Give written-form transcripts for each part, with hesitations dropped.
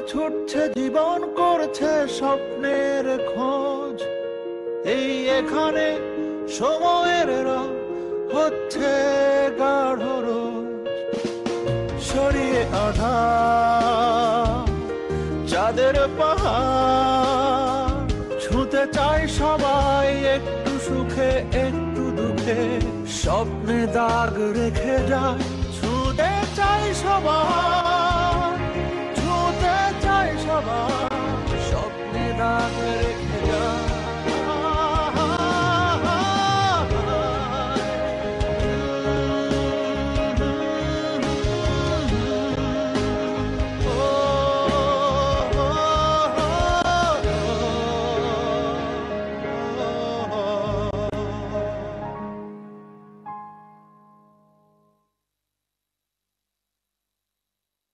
ছুটছে জীবন করছে স্বপ্নের খোঁজ, এই এখানে সময়ের রং হচ্ছে গাঢ় রোজ। সরিয়ে আধার চাঁদের পাহাড়, ছুঁতে চাই সবাই একটু সুখে একটু দুঃখে, স্বপ্নে দাগ রেখে যায়। ছুঁতে চাই সবাই, ছুঁতে চাই সবাই, স্বপ্নে দাগ রেখে যায়।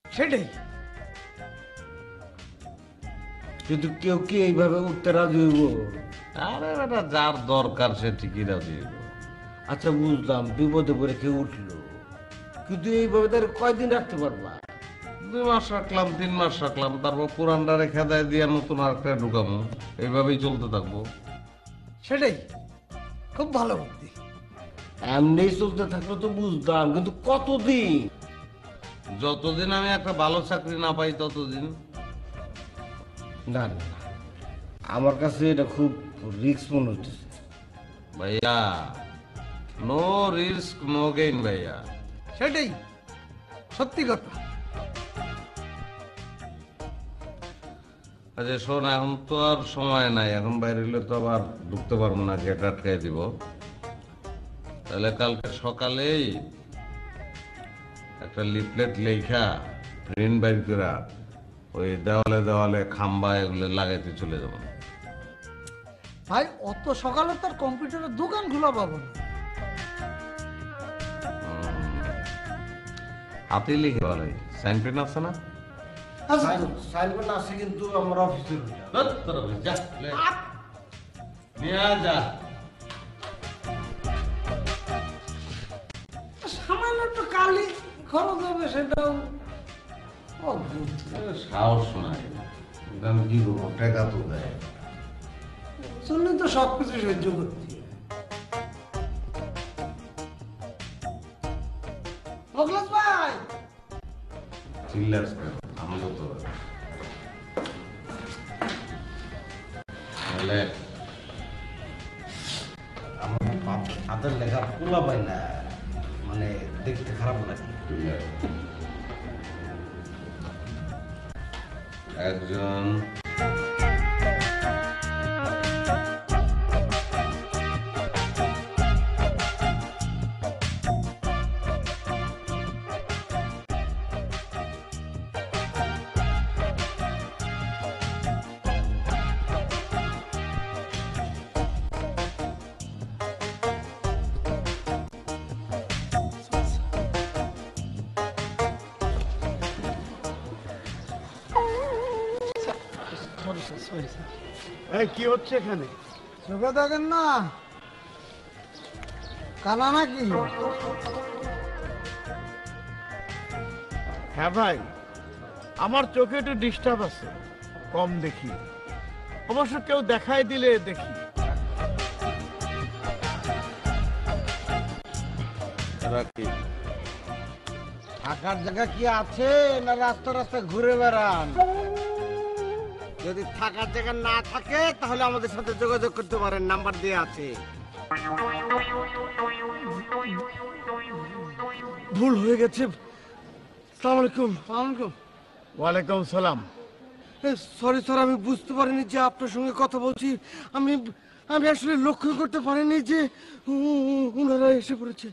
সেটাই, কিন্তু কেউ কি এইভাবে উঠতে রাজি হইব? আরে বেটা, যার দরকার সে ঠিকই রাজি হইব। আচ্ছা বুঝলাম, বিপদে পড়ে কেউ উঠলো, কিন্তু এইভাবে তার কয়দিন রাখতে পারবা? 2 মাস রাখলাম, 3 মাস রাখলাম, তারপর পুরানটা রেখা দেয় দিয়ে নতুন আরেকটা ঢুকামো, এইভাবেই চলতে থাকবো। সেটাই খুব ভালো বুদ্ধি। এমনি চলতে থাকলে তো বুঝতাম, কিন্তু কতদিন? যতদিন আমি একটা ভালো চাকরি না পাই ততদিন। না না না, আমার কাছে এটা খুব রিস্ক মনে হচ্ছে। ভাইয়া, নো রিস্ক নো গেইন ভাইয়া। সেটাই সত্যি কথা। আচ্ছা শোন, এখন তো আর সময় নাই, এখন বাইরে হলে তো আবার ঢুকতে পারবো না, গেট আটকাই দিব। তাহলে কালকে সকালেই একটা লিফলেট লেখা প্রিন্ট বাইর করা ওই দেওয়ালে দেওয়ালে খাম্বা এগুলো লাগাইতে চলে যাবো। ভাই অত সকালে তার কম্পিউটারের দোকান খোলা পাবো না। হাতে লিখে বলে সাইন পেন আছে না? সাইনবোর্ড আছে, কিন্তু আমার অফিসের সামান্য একটু কালি খরচ হবে, সেটাও সাহস নাই, আমি কি করবো, টাকা তো দেয়। শুনলে তো সবকিছু সহ্য করতে হয়। অখিলেশ ভাই, চিল্লাস কেন? আমি তো আমার হাতের লেখা পোলা পাই না, মানে দেখতে খারাপ লাগে। একজন কি হচ্ছে এখানে? চোখে দেখেন না, কানা নাকি? হ্যাঁ ভাই, আমার চোখে একটু ডিস্টার্ব আছে, কম দেখি, অবশ্য কেউ দেখাই দিলে দেখি। থাকার জায়গা কি আছে, না রাস্তা রাস্তা ঘুরে বেড়ান? যদি থাকার জায়গা না থাকে তাহলে আমাদের সাথে যোগাযোগ করতে পারেন, নাম্বার দেওয়া আছে। ভুল হয়ে গেছে। সালাম আলাইকুম। আলাইকুম। ওয়ালাইকুম সালাম। সরি স্যার, আমি বুঝতে পারিনি যে আপনার সঙ্গে কথা বলছি। আমি আমি আসলে লক্ষ্য করতে পারিনি যে ওনারা এসে পড়েছে।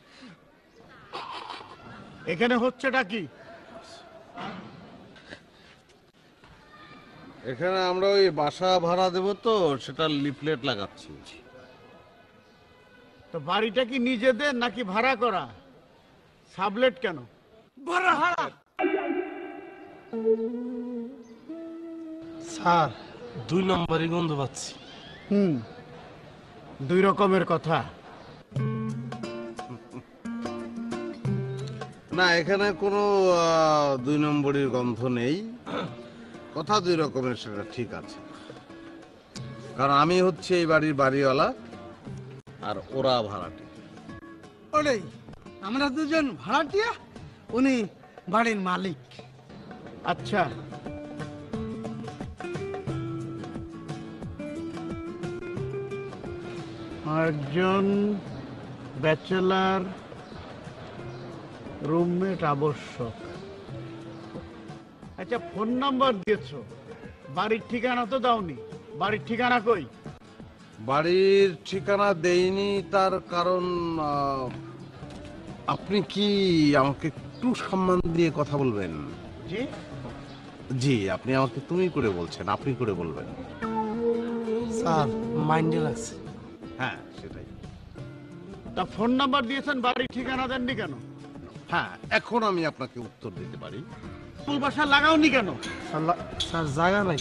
এখানে হচ্ছেটা কি? এখানে আমরা ওই বাসা ভাড়া দেবো তো, সেটা লিফলেট লাগাচ্ছি। তো বাড়িটা কি নিজেদের নাকি ভাড়া করা? সাবলেট কেন? ভাড়া। স্যার 2 নম্বরই গন্ধ পাচ্ছি। 2 রকমের কথা। না, এখানে কোনো 2 নম্বরের গন্ধ নেই। কথা দুই রকমের, সেটা ঠিক আছে, কারণ আমি হচ্ছে এই বাড়ির বাড়িওয়ালা আর ওরা ভাড়াটে। ওটাই, আমরা দুজন ভাড়াটিয়া, উনি বাড়ির মালিক। আচ্ছা, একজন ব্যাচেলার রুমমেট আবশ্যক। আচ্ছা, ফোন নাম্বার দিয়েছো, বাড়ির ঠিকানা তো দাওনি। বাড়ির ঠিকানা কই? বাড়ির ঠিকানা দেইনি, তার কারণ আপনি কি আমাকে একটু সম্মান দিয়ে কথা বলবেন? জি, জি, আপনি আমাকে তুমি করে বলছেন, আপনি করে বলবেন। স্যার মাইন্ডে লাগছে। হ্যাঁ, সেটাই। তা ফোন নাম্বার দিয়েছেন, বাড়ির ঠিকানা দেননি কেন? হ্যাঁ, এখন আমি আপনাকে উত্তর দিতে পারি। ফুল বাসা লাগাওনি কেন? স্যার জায়গা নাই।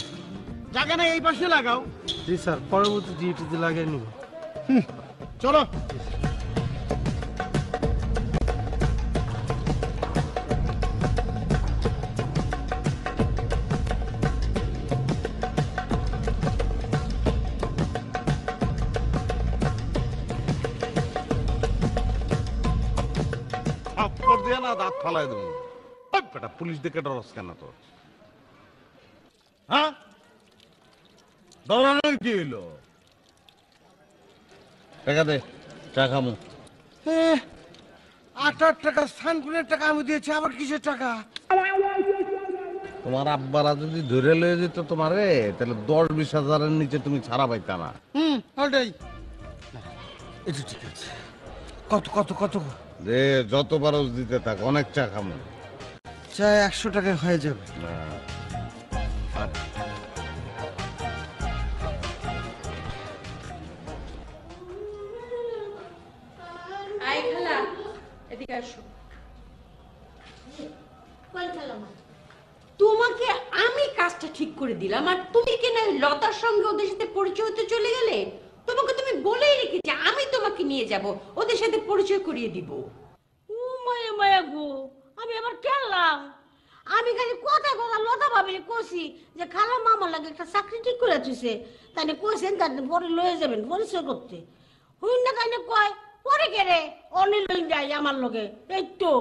জায়গা নেই, এই পাশে লাগাও। জি স্যার, পরবর্তী ডিউটিতে লাগিয়ে নিব। চলো। থাপ্পড় দিয়ে না দাঁত ফালাই দেবো। ওই বেটা, পুলিশ দেখে ডরস কেন তো? হ্যাঁ, ডরানোর কি হইলো? টাকা দে, চা খামু। 8 টাকা সানকুনের টাকা আমি দিয়েছি, আবার কিসের টাকা? তোমার আব্বারা যদি ধরে লয়ে যেত তোমারে, তাহলে 10-20 হাজারের নিচে তুমি ছাড়া পাইতা না। ওটাই, এটা ঠিক আছে। কত কত কত? যে যত পারো দিতে থাক, অনেক চা খামু। চা 100 টাকায় হয়ে যাবে। আয় খালা, এদিকে আসো। তোমাকে আমি কাজটা ঠিক করে দিলাম, আর তুমি কেন লতার সঙ্গে ওদের সাথে পরিচয় হতে চলে গেলে? তোমাকে তুমি বলেই রেখেছি আমি তোমাকে নিয়ে যাব, ওদের সাথে পরিচয় করিয়ে দিব। ও মায়া মায়া গো, আমি আবার কেনলাম? আমি খালি কথা কথা লতা ভাবিনি কইছি যে খালা মামার লাগে একটা চাকরি ঠিক করে দিছে, তাই কইছেন তার পরে লয়ে যাবেন পরিচয় করতে। হইন না তাই কয় পরে গেলে অনে লই যাই আমার লগে। এই তো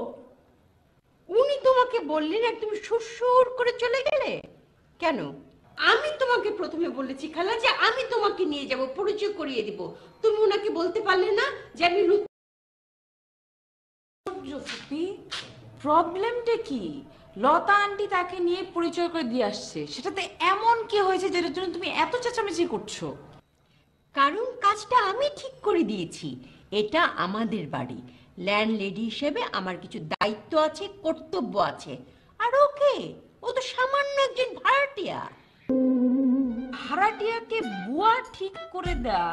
উনি তোমাকে বললেন আর তুমি সুর করে চলে গেলে কেন? আমি তোমাকে প্রথমে বলেছি খালা যে আমি তোমাকে নিয়ে যাব, পরিচয় করিয়ে দিব। তুমি ওনাকে বলতে পারলে না যে আমি প্রবলেমটা কি? লতা আন্টি তাকে নিয়ে পরিচয় করে দিয়ে আসছে, সেটাতে এমন কি হয়েছে যেটার জন্য তুমি এত চেঁচামেচি করছো? কারণ কাজটা আমি ঠিক করে দিয়েছি, এটা আমাদের বাড়ি, ল্যান্ডলেডি হিসেবে আমার কিছু দায়িত্ব আছে, কর্তব্য আছে। আর ওকে, ও তো সামান্য একজন ভাড়াটিয়া। ভাড়াটিয়াকে বুয়া ঠিক করে দেয়া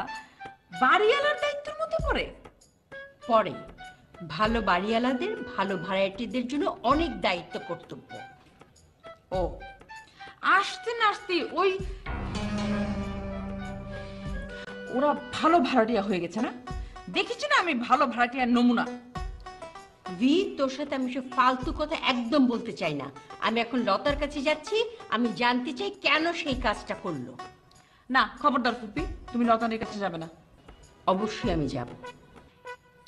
বাড়িওয়ালার দায়িত্বের মধ্যে পড়ে? পরে ভালো বাড়িওয়ালাদের ভালো ভাড়াটিয়াদের জন্য অনেক দায়িত্ব কর্তব্য। ও, আসতে না আসতে ওই ওরা ভালো ভাড়াটিয়া হয়ে গেছে না? দেখেছি না আমি ভালো ভাড়াটিয়ার নমুনা। ভি, তোর সাথে আমি সব ফালতু কথা একদম বলতে চাই না। আমি এখন লতার কাছে যাচ্ছি, আমি জানতে চাই কেন সেই কাজটা করলো। না, খবরদার ফুপি, তুমি লতানের কাছে যাবে না। অবশ্যই আমি যাব।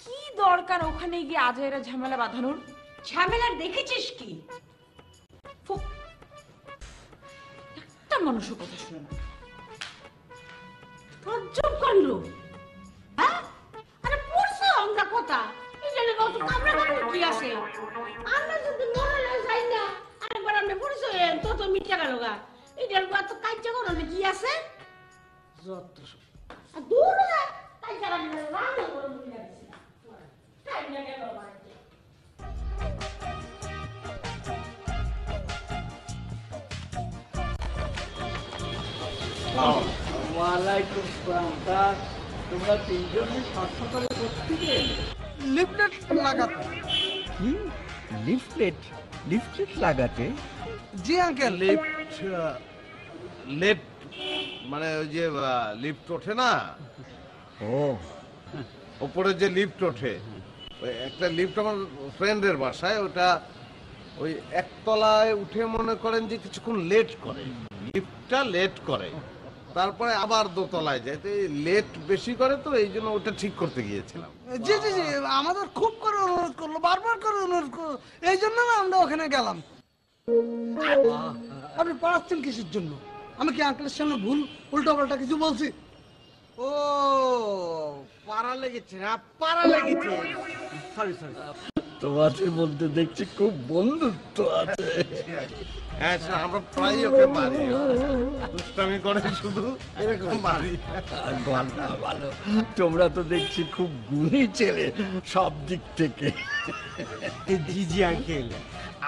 কি দরকার ওখানে গিয়ে আজাইরা ঝামেলা বাঁধানোর? ঝামেলার দেখেছিস কি? একটা মানুষের কথা শুনে না। চুপ করলো। হ্যাঁ, আরে পড়ছো আমরা কথা এটা লেগে অত কামড়া কামড়ি কি আছে? আমরা যদি মরে যাই না আরেকবার আমরা পরিচয় তত মিঠা গেল গা। এটার এত কাজ করো কি আছে? যত আর দূর যা তাই যারা রান্না করে মুখে আছে তাই না গেল বাড়িতে। ওয়ালাইকুম আসসালাম। তা তোমরা তিনজনে হাসপাতালে ভর্তি গেলে? লিফলেট লাগাতে। কি লিফলেট? লিফলেট লাগাতে? জি আঙ্কেল। লেফট মানে ওই যে লিফট ওঠে না, ও, ওপরে যে লিফট ওঠে, ওই একটা লিফট আমার ফ্রেন্ডের বাসায়, ওটা ওই একতলায় উঠে মনে করেন যে কিছুক্ষণ লেট করে। লিফটটা লেট করে, তারপরে আবার দোতলায় যায়, তো লেট বেশি করে, তো এই জন্য ওটা ঠিক করতে গিয়েছিলাম। জি জি জি, আমাদের খুব করে অনুরোধ করলো, বারবার করে অনুরোধ করলো, এই জন্য না আমরা ওখানে গেলাম। আপনি পড়াচ্ছেন কিসের জন্য? আমি কি আঙ্কেলের সামনে ভুল উল্টো পাল্টা কিছু বলছি? ও পাড়া লেগেছে, পাড়া লেগেছে, সরি সরি। তোমাদের মধ্যে দেখছি খুব বন্ধুত্ব আছে। হ্যাঁ স্যার, আমরা প্রায় ওকে মারি, দুষ্টামি করে শুধু, এরকম মারি। ভালো ভালো, তোমরা তো দেখছি খুব গুণী ছেলে সব দিক থেকে। জি জি আঙ্কেল,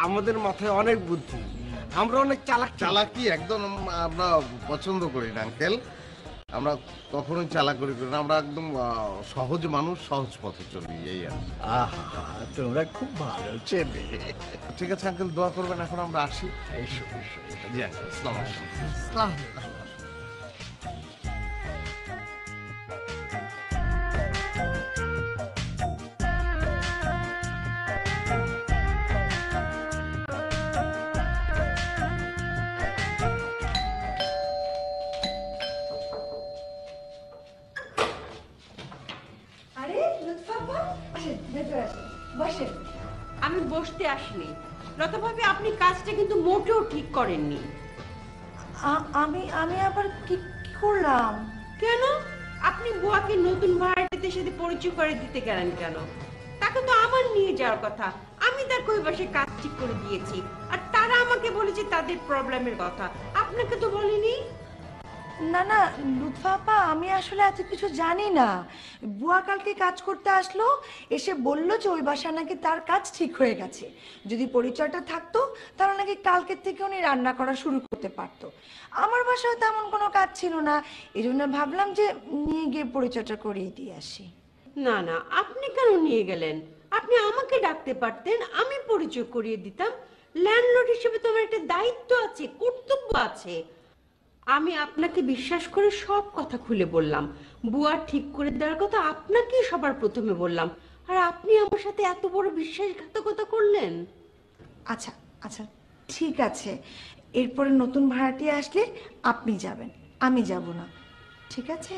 আমাদের মাথায় অনেক বুদ্ধি, আমরা অনেক চালাক। চালাকি একদম আমরা পছন্দ করি না আঙ্কেল, আমরা কখনোই চালাকি করি না, আমরা একদম সহজ মানুষ, সহজ পথে চলি, এই আর কি। আহা, তোমরা খুব ভালো ছেলে। ঠিক আছে আঙ্কেল, দোয়া করবেন, এখন আমরা আসি। এসো এসো এসো। জি আঙ্কেল, আসসালামু আলাইকুম। আরে লুৎফা আপা, আসেন, ভেতরে আসেন, বসেন। আমি বসতে আসিনি লতা ভাবি, আপনি কাজটা কিন্তু মোটেও ঠিক করেননি। আমি আবার কি করলাম? কেন? আপনি বুয়াকে নতুন ভাড়াটিদের সাথে পরিচয় করে দিতে গেলেন কেন? তাকে তো আমার নিয়ে যাওয়ার কথা, আমি তার কৈবাসে কাজ ঠিক করে দিয়েছি, আর তারা আমাকে বলেছে তাদের প্রবলেমের কথা, আপনাকে তো বলিনি। না না লুৎফা আপা, আমি আসলে এত কিছু জানি না। বুয়া কালকে কাজ করতে আসলো, এসে বললো যে ওই বাসায় নাকি তার কাজ ঠিক হয়ে গেছে, যদি পরিচয়টা থাকতো তাহলে নাকি কালকের থেকে উনি রান্না করা শুরু করতে পারতো। আমার বাসায় তেমন কোনো কাজ ছিল না, এই জন্য ভাবলাম যে নিয়ে গিয়ে পরিচয়টা করিয়ে দিয়ে আসি। না না, আপনি কেন নিয়ে গেলেন? আপনি আমাকে ডাকতে পারতেন, আমি পরিচয় করিয়ে দিতাম। ল্যান্ডলর্ড হিসেবে তোমার একটা দায়িত্ব আছে, কর্তব্য আছে। আমি আপনাকে বিশ্বাস করে সব কথা খুলে বললাম, বুয়া ঠিক করে দেওয়ার কথা আপনাকেই সবার প্রথমে বললাম, আর আপনি আমার সাথে এত বড় বিশ্বাসঘাতকতা করলেন। আচ্ছা আচ্ছা ঠিক আছে, এরপরে নতুন ভাড়াটি আসলে আপনি যাবেন, আমি যাব না, ঠিক আছে?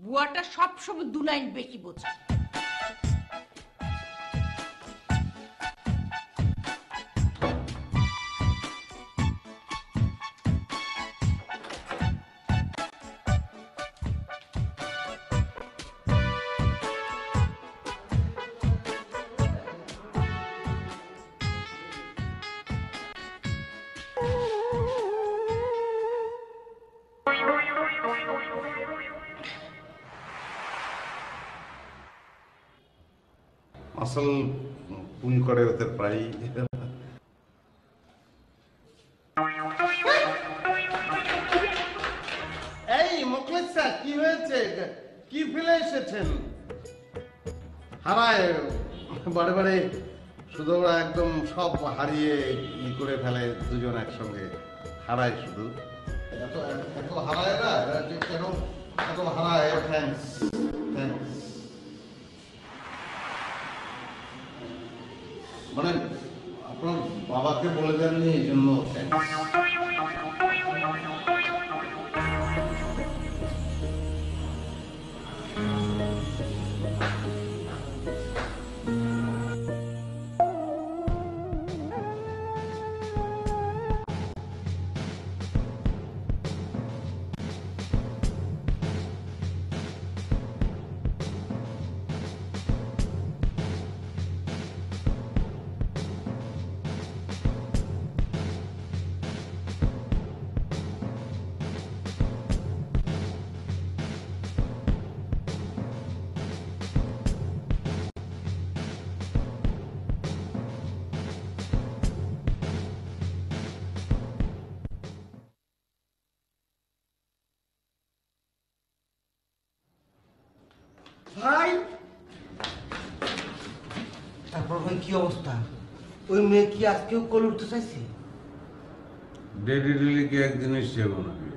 বুয়াটা সবসময় দু লাইন বেশি বোঝে। আসল ভুল করে ওদের প্রায়। এই মোখলেস স্যার, কি হয়েছে? কি ফেলে এসেছেন? হারায় বারে বারে, শুধু ওরা একদম সব হারিয়ে ই করে ফেলে, দুজন একসঙ্গে হারায়, শুধু এত এত হারায় না, এরা যে কেন এত হারায়। Thanks thanks. মানে আপনার বাবাকে বলে দেননি, এই জন্য থ্যাঙ্কস। ভাই, তারপর ভাই কি অবস্থা? ওই মেয়ে কি আজকেও কল উঠতে চাইছে? ডেলি ডেলি কি এক জিনিস যাবো নাকি?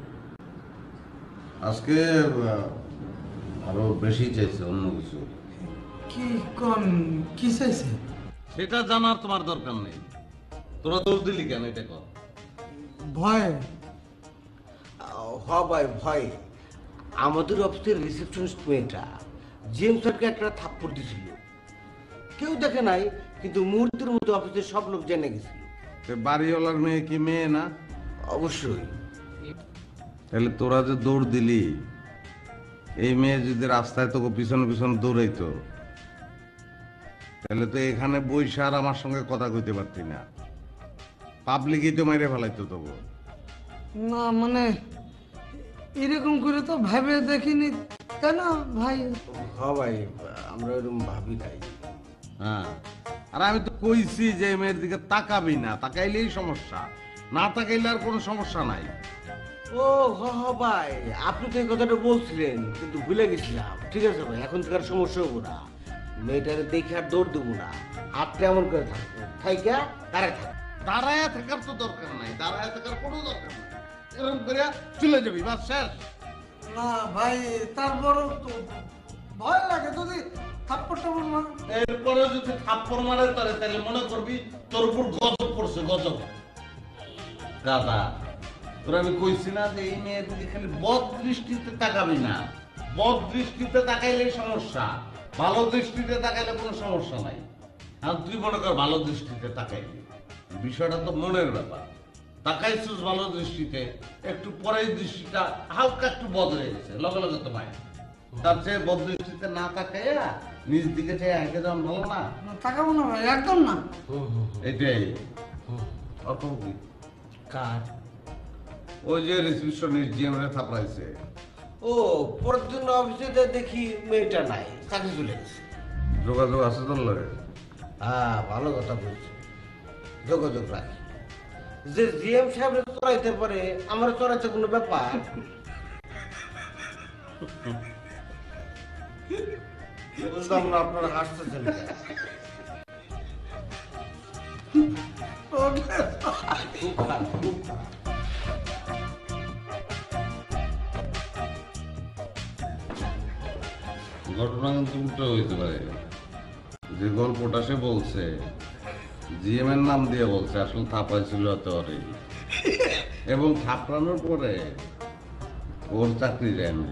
আজকে আরো বেশি চাইছে অন্য কিছু। কি কোন কি চাইছে? সেটা জানার তোমার দরকার নেই। তোরা দৌড় দিলি কেন, এটা কর। ভয়। ভাই ভাই, আমাদের অফিসের রিসেপশনিস্ট মেয়েটা জেমস স্যারকে একটা থাপ্পড় দিছিল, কেউ দেখে নাই, কিন্তু মুহূর্তের মধ্যে অফিসের সব লোক জেনে গেছিল। বাড়িওয়ালার মেয়ে কি মেয়ে না? অবশ্যই। তাহলে তোরা যে দৌড় দিলি, এই মেয়ে যদি রাস্তায় তোকে পিছনে পিছনে দৌড়াইতো, তাহলে তো এখানে বইসা আর আমার সঙ্গে কথা কইতে পারতি না, পাবলিকই তো মেরে ফেলাইতো তবু। না মানে এরকম করে তো ভেবে দেখিনি, তাই না ভাই? ভাই, আমরা এরকম ভাবি নাই। হ্যাঁ, আর আমি তো কইছি যে এই মেয়ের দিকে তাকাবি না, তাকাইলেই সমস্যা, না তাকাইলে আর কোনো সমস্যা নাই। ও ভাই, আপনি তো এই কথাটা বলছিলেন, কিন্তু ভুলে গেছিলাম। ঠিক আছে ভাই, এখন থেকে আর সমস্যা হবো না, মেয়েটারে দেখে আর দৌড় দেবো না, হাতটা এমন করে থাকবো, থাইকা তারা থাক। দাঁড়ায় থাকার তো দরকার নাই, দাঁড়ায় থাকার কোনো দরকার নাই, এরকম করে চলে যাবি, বাস শেষ। না ভাই, তারপরও তো ভয় লাগে যদি থাপ্পড় টাপ্পড় মার। এরপরে যদি থাপ্পড় মারে তাহলে মনে করবি তোর উপর গজব পড়ছে, গজব। দাদা, তোর আমি কইছি না যে এই মেয়ের দিকে খালি বদ দৃষ্টিতে তাকাবি না, বদ দৃষ্টিতে তাকাইলেই সমস্যা, ভালো দৃষ্টিতে তাকাইলে কোনো সমস্যা নাই। আর তুই মনে কর ভালো দৃষ্টিতে তাকাইলি, বিষয়টা তো মনের ব্যাপার। তাকাইছিস ভালো দৃষ্টিতে, একটু পরেই দৃষ্টিটা হালকা একটু বদলে গেছে, লগে লগে তো মায়। তার চেয়ে বদ দৃষ্টিতে না তাকাইয়া নিজ দিকে চেয়ে হেঁটে যাওয়া ভালো না? না, তাকাবো না ভাই, একদম না। এটাই অত কি কার? ওই যে রিসেপশনিস্ট জিএমরে থাপড়াইছে। ও, পরের দিন অফিসে দেখি মেয়েটা নাই, চাকরি চলে গেছে। যোগাযোগ আছে তোর লগে? হ্যাঁ, ভালো কথা বলছি, যোগাযোগ রাখি। যে জিএম সাহেব চড়াইতে পারে, আমার চড়াইতে কোনো ব্যাপার? বুঝলাম না, আপনারা হাসতেছেন কেন? খুব খারাপ, খুব খারাপ। ঘটনা কিন্তু উল্টো হইতে পারে। যে গল্পটা সে বলছে জিএম এর নাম দিয়ে বলছে, আসলে থাপাইছিল এত অরে, এবং থাপড়ানোর পরে ওর চাকরি যায় না।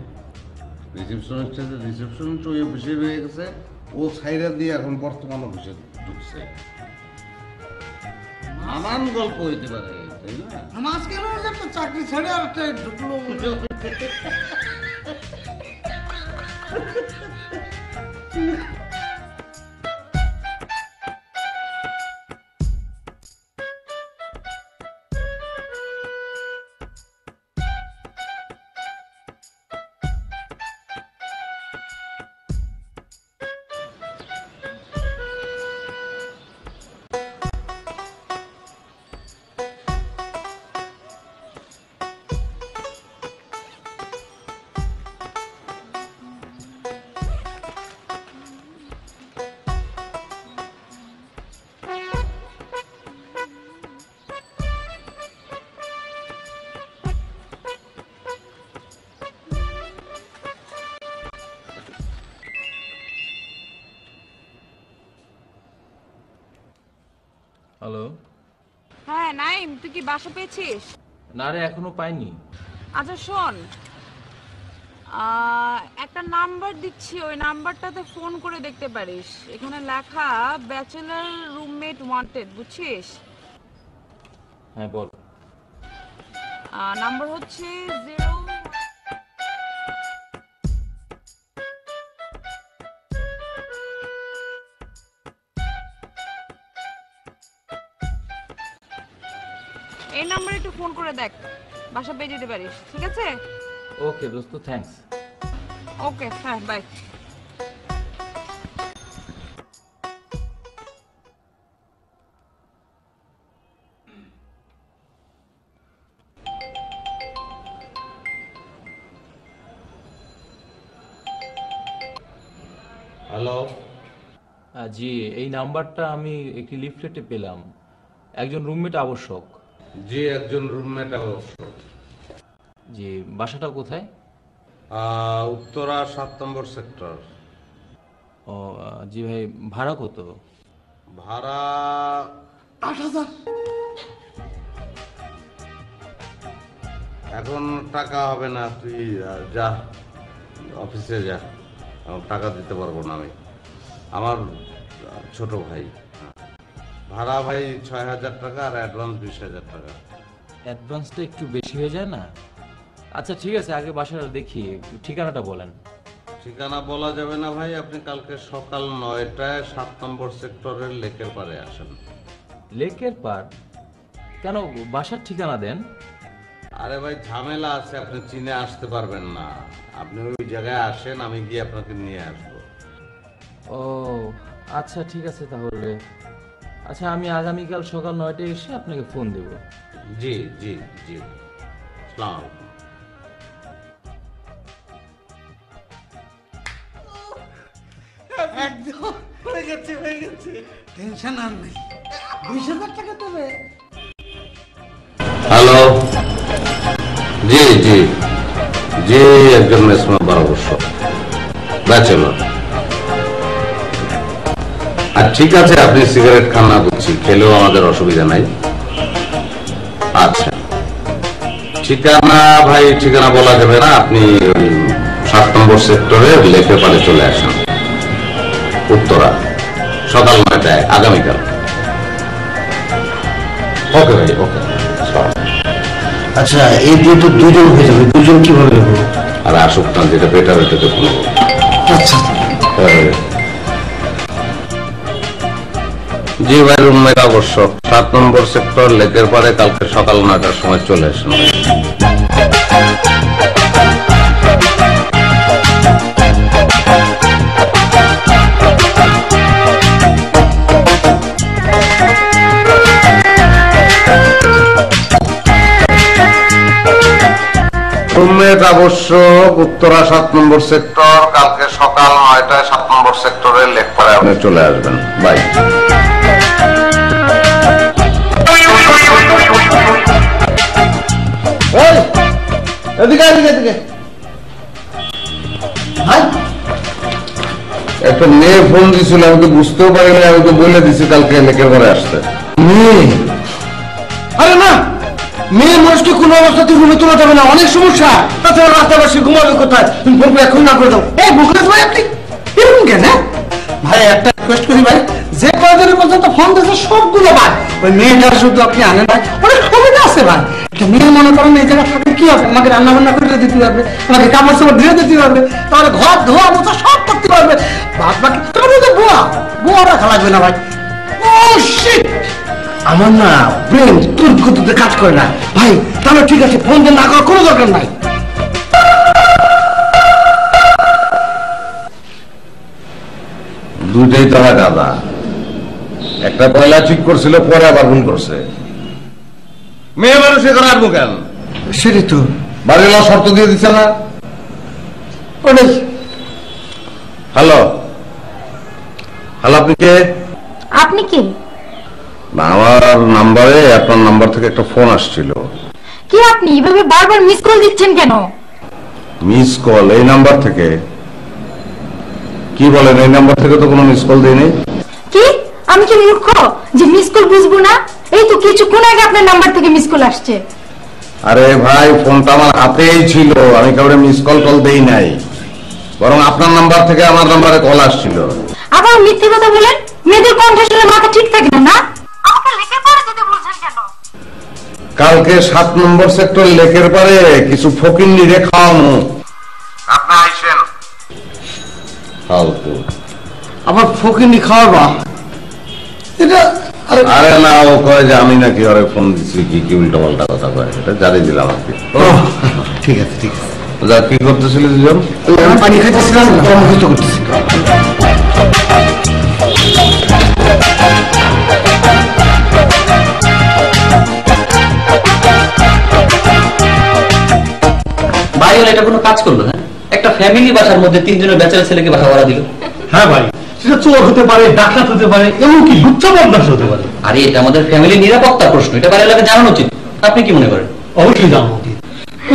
রিসেপশনিস্টের যে রিসেপশনিস্ট ওই অফিসে রয়ে গেছে, ও ছাইরা দিয়ে এখন বর্তমান অফিসে ঢুকছে। নানান গল্প হইতে পারে, তাই না? মাঝখানে ওই যে একটা চাকরি ছেড়ে আর একটা ঢুকলো। হ্যালো। হ্যাঁ নাইম, তুই কি বাসা পেয়েছিস? না রে, এখনো পাইনি। আচ্ছা শোন, একটা নাম্বার দিচ্ছি, ওই নাম্বারটাতে ফোন করে দেখতে পারিস। এখানে লেখা ব্যাচেলার রুমমেট ওয়ান্টেড, বুঝছিস? হ্যাঁ বল। নাম্বার হচ্ছে 0। এই নাম্বারে একটু ফোন করে দেখ, বাসা পেয়ে যেতে পারিস, ঠিক আছে? ওকে দোস্ত, থ্যাঙ্কস। ওকে, হ্যাঁ, বাই। হ্যালো। জি, এই নাম্বারটা আমি একটি লিফলেটে পেলাম। একজন রুমমেট আবশ্যক। জি, একজন রুমমেট আবশ্যক। জি, বাসাটা কোথায়? উত্তরা 7 নম্বর সেক্টর। ও জি ভাই, ভাড়া কত? ভাড়া 8,000। এখন টাকা হবে না, তুই যা অফিসে যা, আমার টাকা দিতে পারবো না আমি। আমার ছোট ভাই, ভাড়া ভাই ৬,০০০ টাকা আর অ্যাডভান্স ২০,০০০ টাকা। অ্যাডভান্সটা একটু বেশি হয়ে যায় না? আচ্ছা ঠিক আছে, আগে বাসাটা দেখি, ঠিকানাটা বলেন। ঠিকানা বলা যাবে না ভাই, আপনি কালকে সকাল ৯টায় ৭ নম্বর সেক্টরের লেকের পাড়ে আসেন। লেকের পাড়? কেন, বাসার ঠিকানা দেন। আরে ভাই ঝামেলা আছে, আপনি চিনে আসতে পারবেন না। আপনি ওই জায়গায় আসেন, আমি গিয়ে আপনাকে নিয়ে আসবো। ও আচ্ছা ঠিক আছে তাহলে। আচ্ছা আমি আগামীকাল সকাল ৯টায় এসে আপনাকে ফোন দেব। জি জি জি, আসসালামু আলাইকুম। একদম হয়ে গেছে টেনশন আর নেই। 20,000 টাকা দেবে? হ্যালো, জি জি জি, একজন মেসমা 12 বছর, ব্যাচেলর। আর ঠিক আছে, আপনি সিগারেট খান না বুঝছি, খেলেও আমাদের অসুবিধা নাই। আচ্ছা ঠিকানা ভাই, ঠিকানা বলা যাবে না, আপনি 7 নম্বর সেক্টরের লেকের পাড়ে চলে আসেন, উত্তরা, সকাল ৯টায় আগামীকাল। ওকে ভাই, ওকে। আচ্ছা এই দিয়ে তো 2 জন হয়ে যাবে, 2 জন কিভাবে নেবো? আর আসুক না, যেটা বেটার এটাতে ফোন। আচ্ছা জি ভাই, রুমমেট অবশ্য 7 নম্বর সেক্টর লেকের পাড়ে কালকে সকাল ৯টার সময় চলে আসেন। রুমমেট আবশ্যক, উত্তরা 7 নম্বর সেক্টর, কালকে সকাল ৯টায় 7 নম্বর সেক্টরের লেক পাড়ে আপনি চলে আসবেন। বাই। এদিকে এদিকে এদিকে ভাই, একটা মেয়ে ফোন দিছিল, আমি তো বুঝতেও পারিনি, আমি তো বলে দিছি কালকে লেকের পাড়ে আসতে। মেয়ে? আরে না, মেয়ে মানুষকে কোনো অবস্থাতে রুমে তোলা যাবে না, অনেক সমস্যা। তাছাড়া রাস্তা বাসে ঘুমাবে কোথায়? তুমি ফোন করে এখন না করে দাও। এই বুকলেশ ভাই, আপনি এরকম কেন? ভাই একটা রিকোয়েস্ট করি ভাই, যে কয়জনের পর্যন্ত ফোন দিয়েছে সবগুলো ভাই, ওই মেয়েটার শুধু আপনি আনেন ভাই, অনেক সুবিধা আছে ভাই। একটা মেয়ে মনে করেন এই জায়গায় থাকলে কি হবে, আমাকে রান্না বান্না করে দিতে পারবে, আমাকে কাপড় চাপড় ধুয়ে দিতে পারবে, তাহলে ঘর ধোয়া মোছা সব করতে পারবে। বাদ বাকি বুয়া রাখা লাগবে না ভাই। ও শিট, আমার না ব্রেন তোর গতিতে কাজ করে না ভাই। তাহলে ঠিক আছে, ফোন দিয়ে না করার কোনো দরকার নাই। দুইটাই তো হয় দাদা, একটা পয়লা ঠিক করছিল, পরে আবার ভুল করছে। মেয়ে মানুষ এখন আসবো কেন? সেটাই তো বাড়িওয়ালা শর্ত দিয়ে দিচ্ছে না। ওটাই। হ্যালো হ্যালো, আপনি কে? আপনি কি? না, আমার নাম্বারে আপনার নাম্বার থেকে একটা ফোন আসছিল। কি আপনি এভাবে বারবার মিস কল দিচ্ছেন কেন? Miss call? এই নাম্বার থেকে? কি বলেন, এই নাম্বার থেকে তো কোনো মিস কল দিইনি। কি আমি কি মূর্খ যে মিস কল বুঝবো না? এই তো কিছুক্ষণ আগে আপনার নাম্বার থেকে মিস কল আসছে। আরে ভাই, ফোনটা আমার হাতেই ছিল, আমি কাউরে মিস কল দেই নাই, বরং আপনার নাম্বার থেকে আমার নাম্বারে কল আসছিল। আবার মিথ্যে কথা বলেন, মেয়েদের কণ্ঠ শুনে মাথা ঠিক থাকে না না? আমাকে লিখে পড়ে যেতে বলছেন কেন? কালকে 7 নম্বর সেক্টর লেকের পারে কিছু ফকিন্নি রে খাওয়ানো, আপনি আইসেন। ফালতু আবার ফকিনি খাওয়াবা? এটা আরে না, ও কয় যে আমি নাকি ওরে ফোন দিচ্ছি, কি কি উল্টা পাল্টা কথা কয়, এটা জানিয়ে দিলাম আর কি। ঠিক আছে ঠিক আছে। যা, কি করতেছিলি দুজন? আমি পানি খাইতেছিলাম, মুখস্থ করতেছি। ভাই হলে এটা কোনো কাজ করলো না? একটা ফ্যামিলি বাসার মধ্যে 3 জনের ব্যাচেলর ছেলেকে বাসা ভাড়া দিল। হ্যাঁ ভাই, সেটা চোর হতে পারে, ডাকাত হতে পারে, এমনকি লুচ্চা বদমাশ হতে পারে। আরে এটা আমাদের ফ্যামিলি নিরাপত্তার প্রশ্ন, এটা বাড়ির এলাকায় জানানো উচিত। আপনি কি মনে করেন? অবশ্যই জানা উচিত।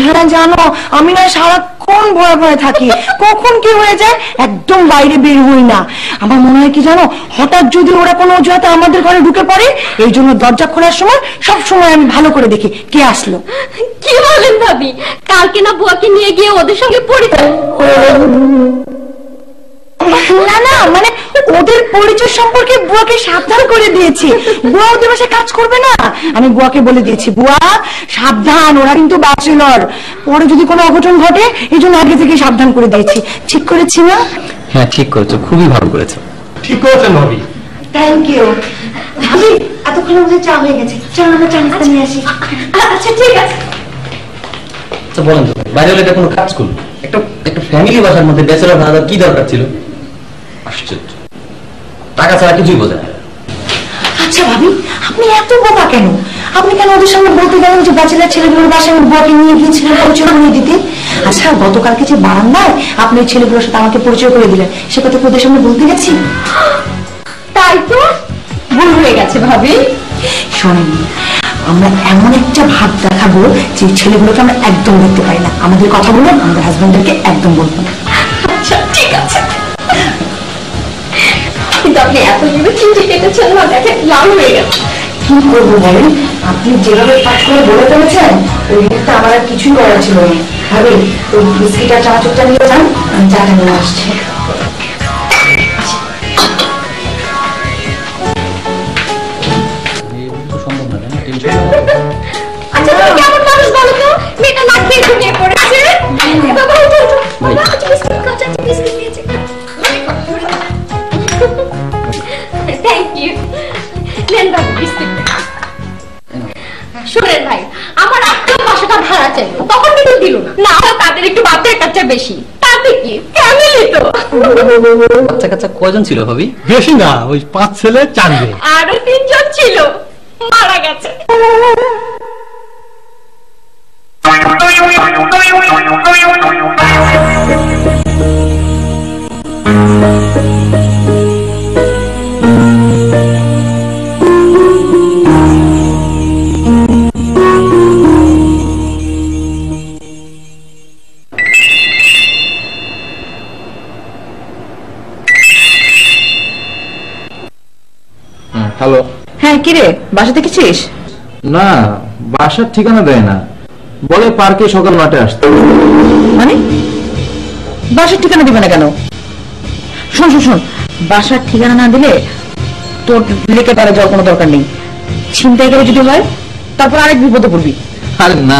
হ্যাঁ জানো, আমি না সারাক্ষণ ভয়ে ভয়ে থাকি, কখন কি হয়ে যায় একদম বাইরে বের হই না। আমার মনে হয় কি জানো, হঠাৎ যদি ওরা কোনো অজুহাতে আমাদের ঘরে ঢুকে পড়ে, এই জন্য দরজা খোলার সময় সব সময় আমি ভালো করে দেখি কে আসলো। কি বলেন ভাবি, কালকে না বুয়াকে নিয়ে গিয়ে ওদের সঙ্গে পরিচয়? না না, মানে ওদের পরিচয় সম্পর্কে বুয়াকে সাবধান করে দিয়েছি। বুয়া ওদের বাসায় কাজ করবে না, আমি বুয়াকে বলে দিয়েছি বুয়া সাবধান, ওরা কিন্তু ব্যাচেলর, পরে যদি কোনো অঘটন ঘটে এই জন্য আগে থেকে সাবধান করে দিয়েছি। ঠিক করেছি না? হ্যাঁ ঠিক করেছো, খুবই ভালো করেছো। ঠিক করেছেন ভাবি। থ্যাংক ইউ ভাবি। এতক্ষণ আমাদের চা হয়ে গেছে, চল আমরা চা নাস্তা নিয়ে আসি। আচ্ছা ঠিক আছে। আচ্ছা বলেন তো বাইরে হলে এটা কোনো কাজ করলো? একটা একটা ফ্যামিলি বাসার মধ্যে ব্যাচেলর ভাড়া কি দরকার ছিল? আশ্চর্য, টাকা ছাড়া কিছুই বোঝে না। আচ্ছা ভাবি, আপনি এত বোকা কেন? আপনি কেন ওদের সঙ্গে বলতে গেলেন যে ব্যাচেলার ছেলেগুলোর বাসায় আমি বুয়াকে নিয়ে গিয়েছিলাম পরিচয় করে দিতে? আচ্ছা গতকালকে যে বারান্দায় আপনি ওই ছেলেগুলোর সাথে আমাকে পরিচয় করে দিলেন, সে কথা ওদের সঙ্গে বলতে গেছি? তাই তো, ভুল হয়ে গেছে ভাবি। শোনেন, আমরা এমন একটা ভাব দেখাবো যে ছেলেগুলোকে আমরা একদম দেখতে পাই না, আমাদের কথাগুলো আমাদের হাজবেন্ডদেরকে একদম বলবো না। আচ্ছা ঠিক আছে। কিন্তু আপনি এত জোরে চিনতে কেটেছেন না, দেখেন লাল হয়ে গেছে। কি করবো বলেন, আপনি যেভাবে পাঠ করে বলে ফেলেছেন ওই মুহূর্তে আমার আর কিছুই করার ছিল না। ভাবি ওই বিস্কিট আর চানাচুরটা নিয়ে যান, আমি চাটা নিয়ে আসছি। আচ্ছা তুমি কেমন মানুষ বলো তো, মেয়েটা না খেয়ে ঘুমিয়ে পড়েছে। বাবা উঠো উঠো, বাবা আচ্ছা বিস্কুট খাও, আচ্ছা বিস্কুট নিয়েছে। Thank you. নেন বাবু বিস্কুট। শোনেন ভাই, আমার আত্মীয় বাসাটা ভাড়া চাইলো, তখন কিন্তু দিল না। না তাদের একটু বাচ্চার কাচ্চা বেশি, তাতে কি ফ্যামিলি তো। বাচ্চা কাচ্চা কয়জন ছিল ভাবি? বেশি না, ওই 5 ছেলে 4 মেয়ে। আরো 3 জন ছিল, মারা গেছে। হ্যালো। হ্যাঁ কিরে, বাসা দেখেছিস? না, বাসার ঠিকানা দেয় না, বলে পার্কে সকাল 9টায় আসতে। মানে বাসার ঠিকানা দিবে না কেন? শোন শোন শোন, বাসার ঠিকানা না দিলে তোর লেকে পারে যাওয়ার কোনো দরকার নেই। ছিনতাই করে যদি হয় তারপর আরেক বিপদে পড়বি। আরে না,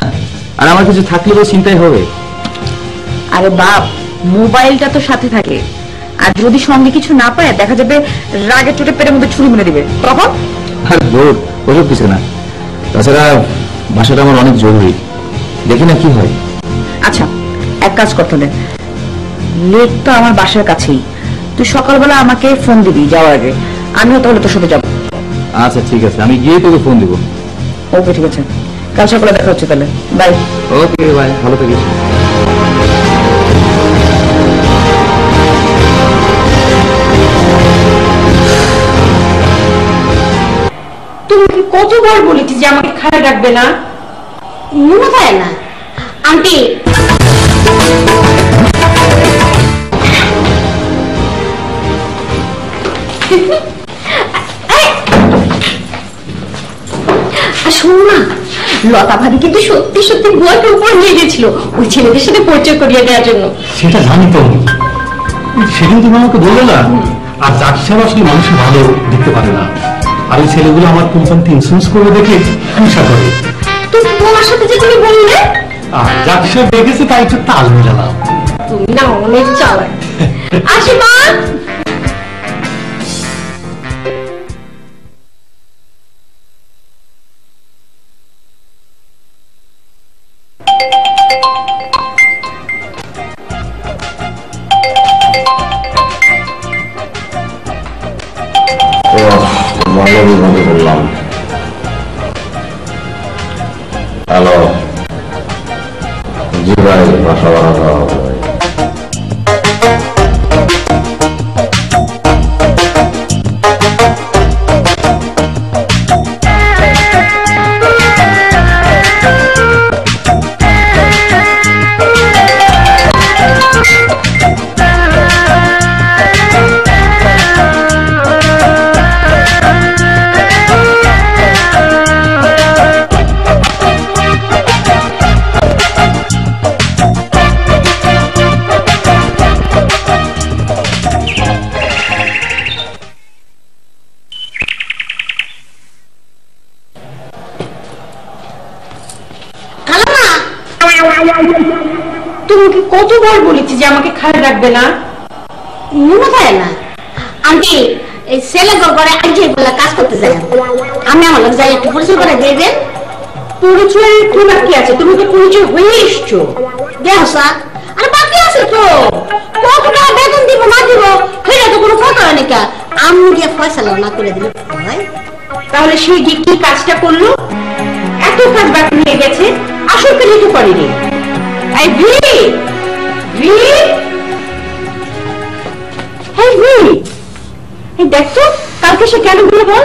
আর আমার কিছু থাকলে তো চিন্তাই হবে। আরে বাপ, মোবাইলটা তো সাথে থাকে, আর যদি সঙ্গে কিছু না পায় দেখা যাবে রাগে চোটে পেটের মধ্যে ছুরি মেরে দিবে, তখন? আর দূর, ওসব কিছু না। তাছাড়া বাসাটা আমার অনেক জরুরি, দেখি না কি হয়। আচ্ছা এক কাজ করতে দে, লেক তো আমার বাসার কাছেই, তুই সকালবেলা আমাকে ফোন দিবি যাওয়ার আগে, আমিও তাহলে তোর সাথে যাবো। আচ্ছা ঠিক আছে, আমি গিয়ে তোকে ফোন দিব। ওকে ঠিক আছে, কাল সকালে দেখা হচ্ছে তাহলে, বাই। ওকে বাই, ভালো থাকিস। তুমি কতবার বলেছি যে আমাকে খারাপ রাখবে না, মনে হয় না? আন্টি শোনো না, লতা ভাবি কিন্তু সত্যি সত্যি বুয়াকে উপর নিয়ে গেছিল ওই ছেলেদের সাথে পরিচয় করিয়ে দেওয়ার জন্য। সেটা জানি তো, সেদিন তুমি আমাকে বললে না। আর জাকসাব আসলে মানুষের ভালো দেখতে পারে না, আর ওই ছেলেগুলো আমার কোম্পানিতে ইন্স্যুরেন্স করে দেখে হিংসা করে। তুমি তোমার সাথে যে তুমি বললে, আর জাকসাব দেখেছে তাই একটু তাল মেলালাম। তুমি না অনেক চালাক। আসি মা। হ্যালো, জি ভাই, বাসা ভাড়া দেওয়া হবে। তোমাকে কতবার বলেছি যে আমাকে খারাপ রাখবে না? মনে হয় না আন্টি, এই ছেলে ঘরে আজকে বলে কাজ করতে যায়। আমি আমার লোক যাই একটু পরিচয় করে দিয়ে দেন। পরিচয়ের কি বাকি আছে? তুমি তো পরিচয় হয়ে এসছো। দেখো স্যার, আরে বাকি আছে তো, কত টাকা বেতন দিব না দিব সেটা তো কোনো কথা হয় না। আমি গিয়ে ফয়সালা না করে দিলে হয়। তাহলে সেই কি কাজটা করলো? এত কাজ বাকি হয়ে গেছে, আসল কাজ তো করেনি। এই ভি ভি, এই ভি, এই দেখ তো কালকে সে কেন গেল বল?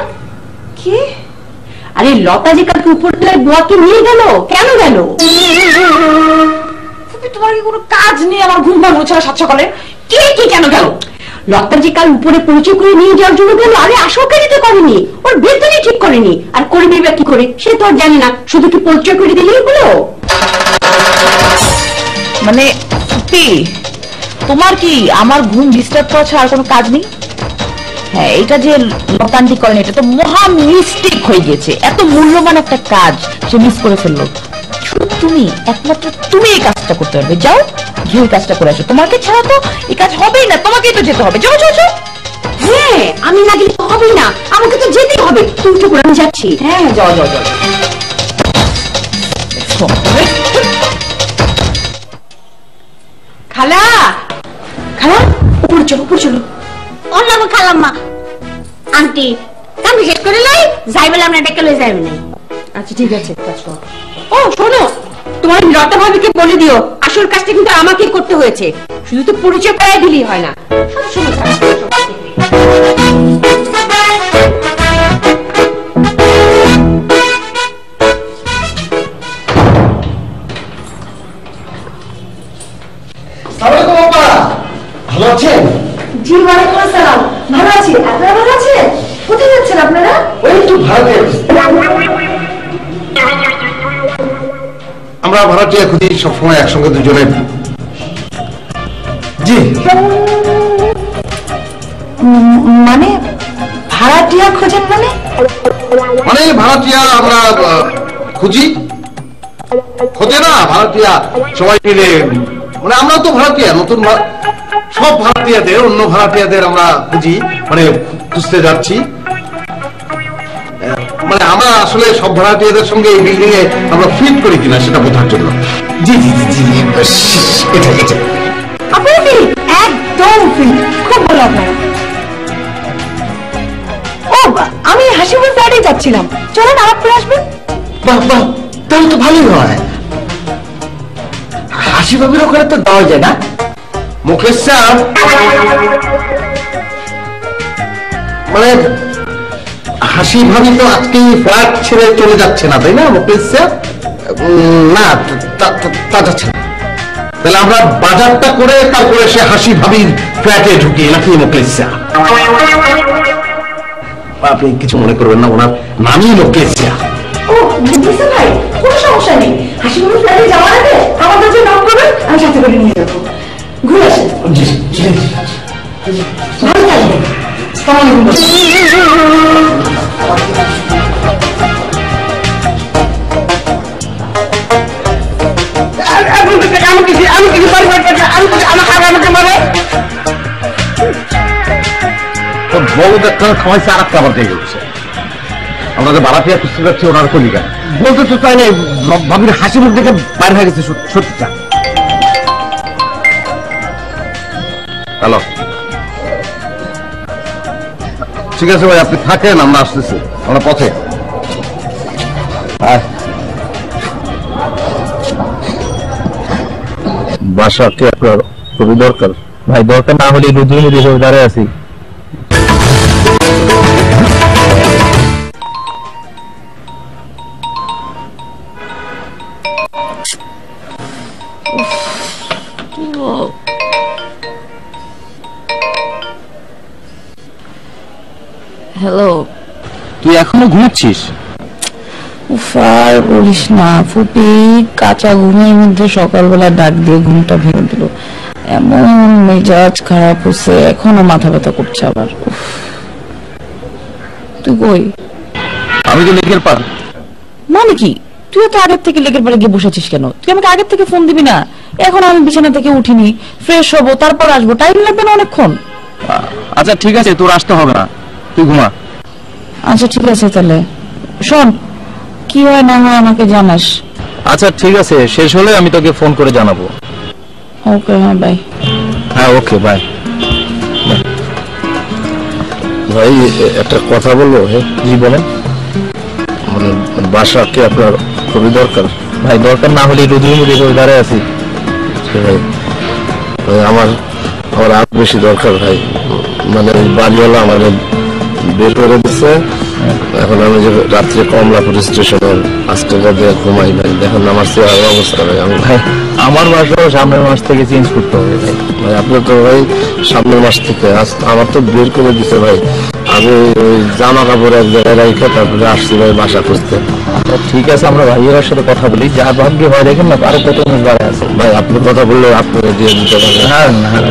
কি? আরে লতা যে কালকে উপরতলায় বুয়াকে নিয়ে গেল, কেন গেল? তোমার কি কোনো কাজ নেই আমার ঘুম ভাঙ হচ্ছে না সাত সকালে? কে কি কেন গেল? লতা যে কাল উপরে পরিচয় করে নিয়ে যাওয়ার জন্য গেল। আরে আসল কাজই তো করেনি, ওর বেতনই ঠিক করেনি। আর করবি বা কি করে সে তো আর জানি না, শুধু কি পরিচয় করে দিলেই হলো? মানে তোমার কি আমার ঘুম ডিস্টার্ব করা ছাড়া আর কোনো কাজ নেই? হ্যাঁ, এটা যে লতান্তি করেন এটা তো মহা মিস্টেক হয়ে গেছে। এত মূল্যবান একটা কাজ সে মিস করে ফেললো। তুমি একমাত্র তুমি এই কাজটা করতে পারবে। যাও গিয়ে কাজটা করে আসো, তোমাকে ছাড়া তো এই কাজ হবেই না, তোমাকেই তো যেতে হবে। যাও যাও যাও। হ্যাঁ, আমি না গেলে তো হবেই না, আমাকে তো যেতেই হবে। তুমি তো করে আমি যাচ্ছি। হ্যাঁ, যাও যাও যাও। খালা, খালা উপরে চলো, উপরে চলো। অন্য খালাম্মা আন্টি কাম শেষ করে লাই যাই বলে আমরা ডেকে লই যাইব না। আচ্ছা ঠিক আছে, কাজ করো। ও শোনো, তোমার লতা ভাবিকে বলে দিও আসল কাজটা কিন্তু আমাকেই করতে হয়েছে, শুধু তো পরিচয় করাই দিলেই হয় না। সবসময় কাজ করো। ভালো আছেন? জি ওয়ালাইকুম আসসালাম, ভালো আছি। আপনারা ভালো আছেন? কোথায় যাচ্ছেন আপনারা? ওই একটু ভাড়াতে আমরা ভাড়াটিয়া খুঁজি সবসময় একসঙ্গে দুজনে। জি মানে ভাড়াটিয়া খোঁজেন? মানে ভাড়াটিয়া আমরা খুঁজি, খোঁজে না ভাড়াটিয়া সবাই মিলে। মানে আমরা তো ভাড়াটিয়া, নতুন সব ভাড়াটিয়াদের, অন্য ভাড়াটিয়াদের আমরা খুঁজি, মানে খুঁজতে যাচ্ছি। মানে আমরা আসলে সব ভাড়াটিয়াদের সঙ্গে এই বিল্ডিং এ আমরা ফিট করি কিনা সেটা বোঝার জন্য। জি জি জি জি, এটা এটা আপনারা ফিট, একদম ফিট, খুব ভালো আপনারা। ও আমি হাসিমুখ ফ্ল্যাটে যাচ্ছিলাম, চলেন আলাপ করে আসবেন। বাহ বাহ, তাহলে তো ভালোই হয়। হাসি ভাবির ওখানে তো দেওয়া যায় না। মুকেশ স্যার, মানে হাসি ভাবি তো আজকেই ফ্ল্যাট ছেড়ে চলে যাচ্ছে না, তাই না মুকেশ স্যার? না, তা যাচ্ছে না। তাহলে আমরা বাজারটা করে তারপরে সে হাসি ভাবির ফ্ল্যাটে ঢুকি নাকি মুকেশ স্যার? আপনি কিছু মনে করবেন না, ওনার নামই মুকেশ স্যার। ও বুঝতে ভাই, কোনো সমস্যা নেই। হাসিমুখ ফ্ল্যাটে যাওয়ার আগে আমার কাছে নাম করবেন, আমি সাথে করে নিয়ে যাবো। ঘুরে আসেন। জি জি ভালো থাকবেন। আসসালামু খাওয়াইছে আর একটা আবার দিয়ে গেছে। আমরা যে বাড়াটিয়া খুঁজতে যাচ্ছি ওনার কলিকা বলতে তো চাই না, ভাবির হাসি মুখ দেখে বাইরে হয়ে গেছে সত্যিটা। হ্যালো, ঠিক আছে ভাই, আপনি থাকেন, আমরা আসতেছি, আমরা পথে। বাসাকে আপনার খুবই দরকার ভাই। দরকার না হলে রুদ্র হিসেবে দাঁড়িয়ে আছি। হ্যালো, তুই এখনো ঘুমাচ্ছিস? আর বলিস না ফুপি, কাঁচা ঘুমের মধ্যে সকালবেলা ডাক দিয়ে ঘুমটা ভেঙে দিল। এমন মেজাজ খারাপ হচ্ছে, এখনো মাথা ব্যথা করছে আবার। তুই কই? আমি তো লেকের পার। মানে কি? তুই তো আগের থেকে লেকের বাড়ি গিয়ে বসেছিস কেন? তুই আমাকে আগের থেকে ফোন দিবি না? এখন আমি বিছানা থেকে উঠিনি, ফ্রেশ হবো, তারপর আসবো, টাইম লাগবে না অনেকক্ষণ। আচ্ছা ঠিক আছে, তোর আসতে হবে না, তুই ঘুমা। আচ্ছা ঠিক আছে, তাহলে শোন, কি হয় না হয় আমাকে জানাস। আচ্ছা ঠিক আছে, শেষ হলে আমি তোকে ফোন করে জানাবো। ওকে, হ্যাঁ বাই। হ্যাঁ ওকে বাই। ভাই একটা কথা বলবো? জি বলেন। মানে বাসা কি আপনার খুবই দরকার? ভাই দরকার না হলে রোদ্রের মধ্যে দাঁড়ায় আছি। ভাই আমার আমার আরো বেশি দরকার ভাই। মানে বাড়িওয়ালা আমাদের বের করে দিচ্ছে, এখন আমি যে রাত্রে কমলাপুর স্টেশনের আজকে ঘুমাই ভাই, দেখেন আমার চেহারা অবস্থা ভাই। আমি ভাই আমার বাসাও সামনের মাস থেকে চেঞ্জ করতে হবে ভাই। ভাই আপনার তো ভাই সামনের মাস থেকে আমার তো বের করে দিছে ভাই। আমি ওই জামা কাপড় এক জায়গায় রেখে তারপরে আসছি ভাই বাসা খুঁজতে। আচ্ছা ঠিক আছে, আমরা ভাইয়ের সাথে কথা বলি, যা ভাগ্যে হয় দেখেন না, আরো কত মাস বাড়ে আছে। ভাই আপনি কথা বললে আপনাকে দিয়ে দিতে পারবেন। হ্যাঁ হ্যাঁ।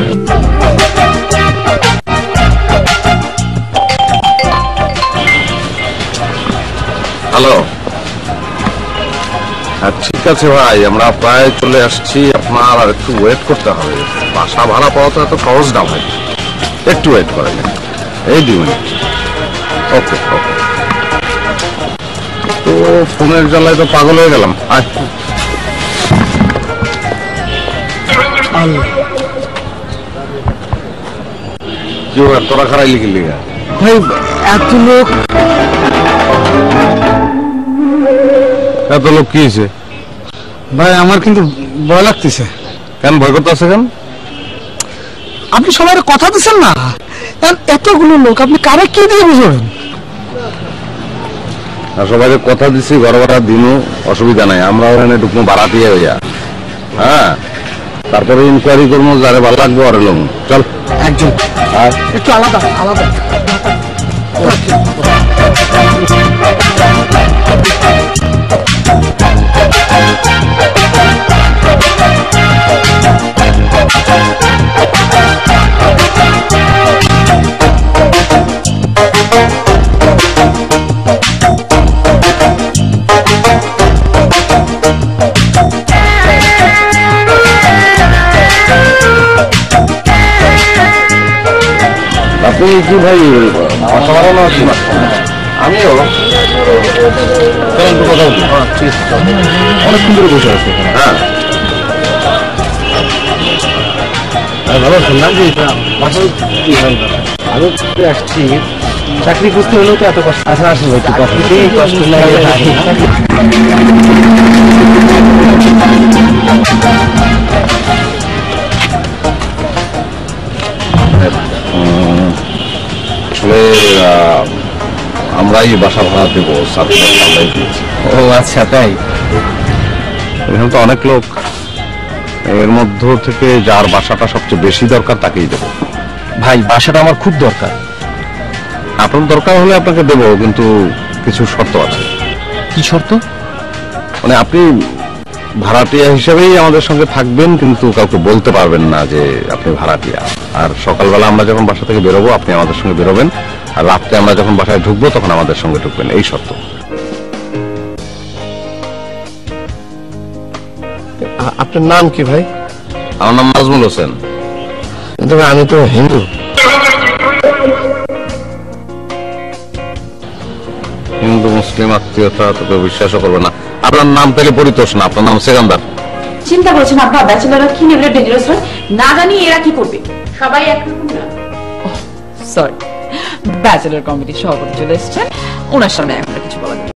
হ্যালো, হ্যাঁ ঠিক আছে ভাই, আমরা প্রায় চলে আসছি। আপনার আর একটু ওয়েট করতে হবে, বাসা ভাড়া পাওয়া তো এত সহজ না ভাই, একটু ওয়েট করেন, এই 2 মিনিট। ওকে ওকে। তো ফোনের জ্বালায় তো পাগল হয়ে গেলাম। কি তোরা খারাই লিখে লিখা ভাই এত লোক, এত লোক কি হয়েছে ভাই আমার কিন্তু ভয় লাগতেছে। কেন ভয় করতে আছে কেন? আপনি সবাই কথা দিচ্ছেন না, এতগুলো লোক আপনি কারে কি দিয়ে বুঝবেন? সবাই কথা দিচ্ছি, ঘর ভাড়া দিনও অসুবিধা নাই, আমরা ওখানে ঢুকবো ভাড়া দিয়ে হইয়া। হ্যাঁ তারপরে ইনকোয়ারি করবো, যারে ভালো লাগবে ওর লোক। চল একজন একটু আলাদা আলাদা। আপনি কি ভাই বাসা ভাড়া নেওয়া কি? আমিও একটু কথা বলছি। অনেকক্ষণ ধরে বসে আছে। হ্যাঁ ভালো আছেন না? জি আমি আসছি, চাকরি খুঁজতে হলেও তো এত কষ্ট। আচ্ছা আসলে একটু কষ্ট লাগে। আসলে আমরাই বাসা ভাড়া দেবো, আমরাই দিয়েছি। ও আচ্ছা তাই? এখানে তো অনেক লোক, এর মধ্য থেকে যার বাসাটা সবচেয়ে বেশি দরকার তাকেই দেবো। ভাই বাসাটা আমার খুব দরকার। আপনার দরকার হলে আপনাকে দেবো, কিন্তু কিছু শর্ত আছে। কি শর্ত? মানে আপনি ভাড়াটিয়া হিসেবেই আমাদের সঙ্গে থাকবেন, কিন্তু কাউকে বলতে পারবেন না যে আপনি ভাড়াটিয়া। আর সকালবেলা আমরা যখন বাসা থেকে বেরোবো আপনি আমাদের সঙ্গে বেরোবেন, আর রাত্রে আমরা যখন বাসায় ঢুকবো তখন আমাদের সঙ্গে ঢুকবেন, এই শর্ত। আপনার নাম কি ভাই? আমার নাম নাজমুল হোসেন। কিন্তু আমি তো হিন্দু। হিন্দু মুসলিম আত্মীয়তা তোকে বিশ্বাসও করবে না। আপনার নাম পেলে পরিতোষ না, আপনার নাম সেকান্দার। চিন্তা করছেন আপনার ব্যাচেলররা কি নেবে ডেঞ্জারাস হয় না জানি এরা কি করবে। সবাই একরকম না। সরি, ব্যাচেলর কমিটির সভাপতি চলে এসেছেন, ওনার সামনে এখন কিছু বলা